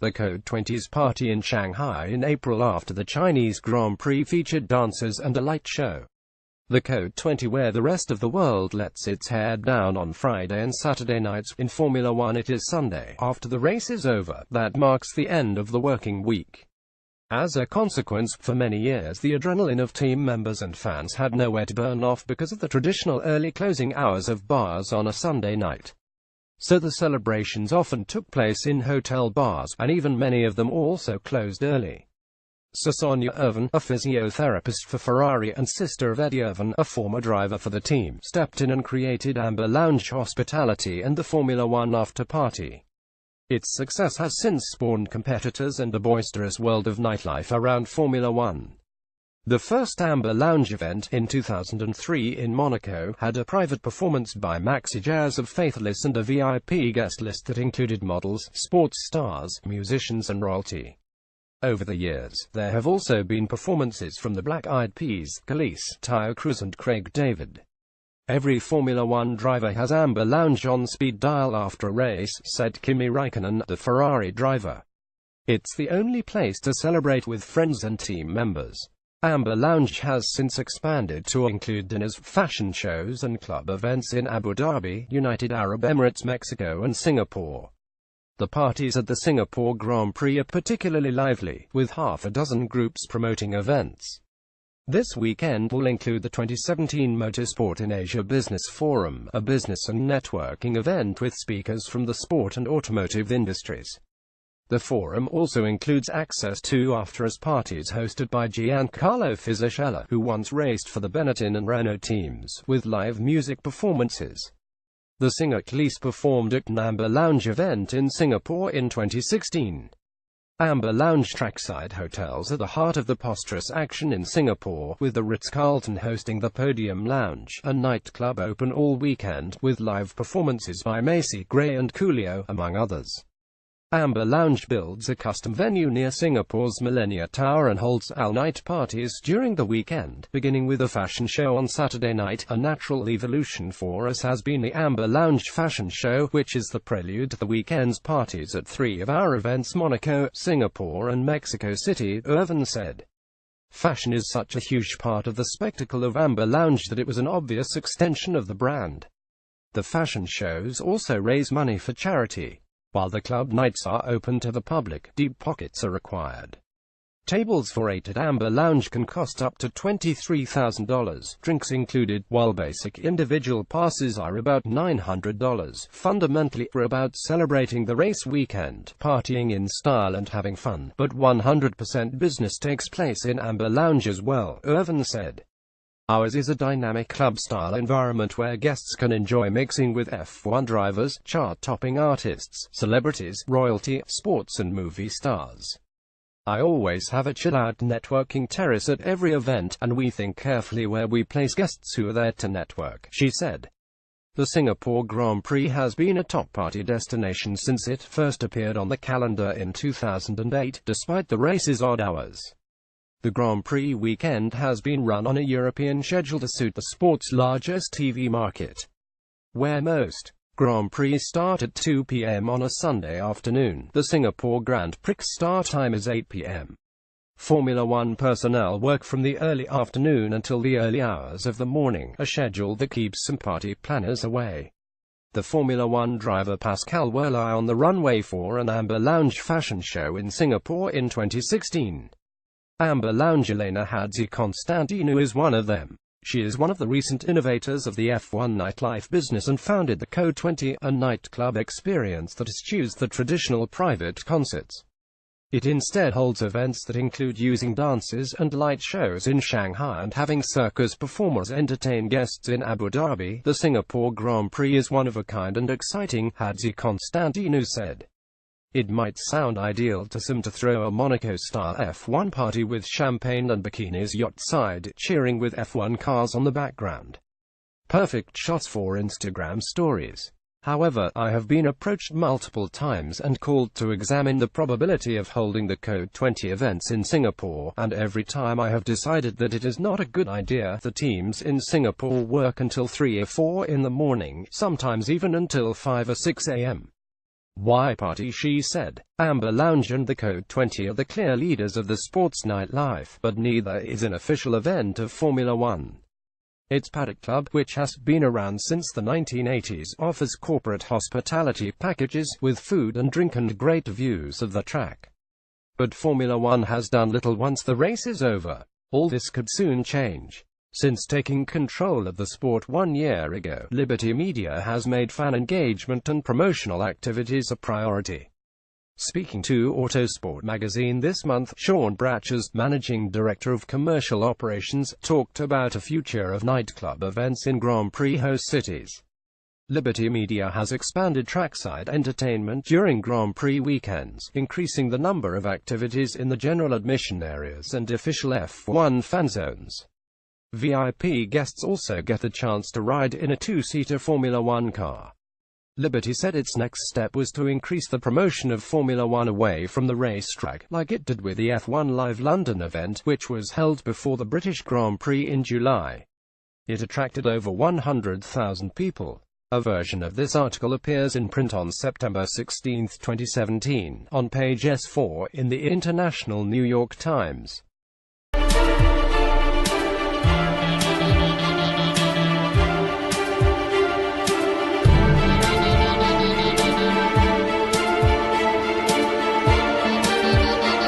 The Code 20's party in Shanghai in April after the Chinese Grand Prix featured dancers and a light show. The Code 20, where the rest of the world lets its hair down on Friday and Saturday nights, in Formula One it is Sunday, after the race is over, that marks the end of the working week. As a consequence, for many years the adrenaline of team members and fans had nowhere to burn off because of the traditional early closing hours of bars on a Sunday night. So the celebrations often took place in hotel bars, and even many of them also closed early. Sonia Irvin, a physiotherapist for Ferrari and sister of Eddie Irvin, a former driver for the team, stepped in and created Amber Lounge hospitality and the Formula One after-party. Its success has since spawned competitors and a boisterous world of nightlife around Formula One. The first Amber Lounge event, in 2003 in Monaco, had a private performance by Maxi Jazz of Faithless and a VIP guest list that included models, sports stars, musicians and royalty. Over the years, there have also been performances from the Black Eyed Peas, Khalees, Taio Cruz and Craig David. Every Formula One driver has Amber Lounge on speed dial after a race, said Kimi Räikkönen, the Ferrari driver. It's the only place to celebrate with friends and team members. Amber Lounge has since expanded to include dinners, fashion shows and club events in Abu Dhabi, United Arab Emirates, Mexico and Singapore. The parties at the Singapore Grand Prix are particularly lively, with half a dozen groups promoting events. This weekend will include the 2017 Motorsport in Asia Business Forum, a business and networking event with speakers from the sport and automotive industries. The forum also includes access to after-us parties hosted by Giancarlo Fisichella, who once raced for the Benetton and Renault teams, with live music performances. The singer Khalees performed at an Amber Lounge event in Singapore in 2016. Amber Lounge trackside hotels are the heart of the boisterous action in Singapore, with the Ritz-Carlton hosting the Podium Lounge, a nightclub open all weekend, with live performances by Macy Gray and Coolio, among others. Amber Lounge builds a custom venue near Singapore's Millenia Tower and holds all-night parties during the weekend, beginning with a fashion show on Saturday night. A natural evolution for us has been the Amber Lounge fashion show, which is the prelude to the weekend's parties at three of our events: Monaco, Singapore and Mexico City, Irvin said. Fashion is such a huge part of the spectacle of Amber Lounge that it was an obvious extension of the brand. The fashion shows also raise money for charity. While the club nights are open to the public, deep pockets are required. Tables for 8 at Amber Lounge can cost up to $23,000, drinks included, while basic individual passes are about $900. Fundamentally, we're about celebrating the race weekend, partying in style and having fun, but 100% business takes place in Amber Lounge as well, Irvin said. Ours is a dynamic club-style environment where guests can enjoy mixing with F1 drivers, chart-topping artists, celebrities, royalty, sports and movie stars. I always have a chill-out networking terrace at every event, and we think carefully where we place guests who are there to network, she said. The Singapore Grand Prix has been a top party destination since it first appeared on the calendar in 2008, despite the race's odd hours. The Grand Prix weekend has been run on a European schedule to suit the sport's largest TV market, where most Grand Prix start at 2 p.m. on a Sunday afternoon. The Singapore Grand Prix start time is 8 p.m. Formula One personnel work from the early afternoon until the early hours of the morning, a schedule that keeps some party planners away. The Formula One driver Pascal Wehrlein on the runway for an Amber Lounge fashion show in Singapore in 2016. Amber Lounge Elena Hadzi-Constantinou is one of them. She is one of the recent innovators of the F1 nightlife business and founded the Code 20, a nightclub experience that eschews the traditional private concerts. It instead holds events that include using dances and light shows in Shanghai and having circus performers entertain guests in Abu Dhabi. The Singapore Grand Prix is one of a kind and exciting, Hadzi-Constantinou said. It might sound ideal to some to throw a Monaco-style F1 party with champagne and bikinis yacht-side, cheering with F1 cars on the background. Perfect shots for Instagram stories. However, I have been approached multiple times and called to examine the probability of holding the Code 20 events in Singapore, and every time I have decided that it is not a good idea. The teams in Singapore work until 3 or 4 in the morning, sometimes even until 5 or 6 a.m. Why party, she said. Amber Lounge and the Code 20 are the clear leaders of the sports nightlife, but neither is an official event of Formula One. Its Paddock Club, which has been around since the 1980s, offers corporate hospitality packages, with food and drink and great views of the track. But Formula One has done little once the race is over. All this could soon change. Since taking control of the sport 1 year ago, Liberty Media has made fan engagement and promotional activities a priority. Speaking to Autosport magazine this month, Sean Bratchers, managing director of commercial operations, talked about a future of nightclub events in Grand Prix host cities. Liberty Media has expanded trackside entertainment during Grand Prix weekends, increasing the number of activities in the general admission areas and official F1 fan zones. VIP guests also get the chance to ride in a two-seater Formula One car. Liberty said its next step was to increase the promotion of Formula One away from the racetrack, like it did with the F1 Live London event, which was held before the British Grand Prix in July. It attracted over 100,000 people. A version of this article appears in print on September 16, 2017, on page S4 in the International New York Times.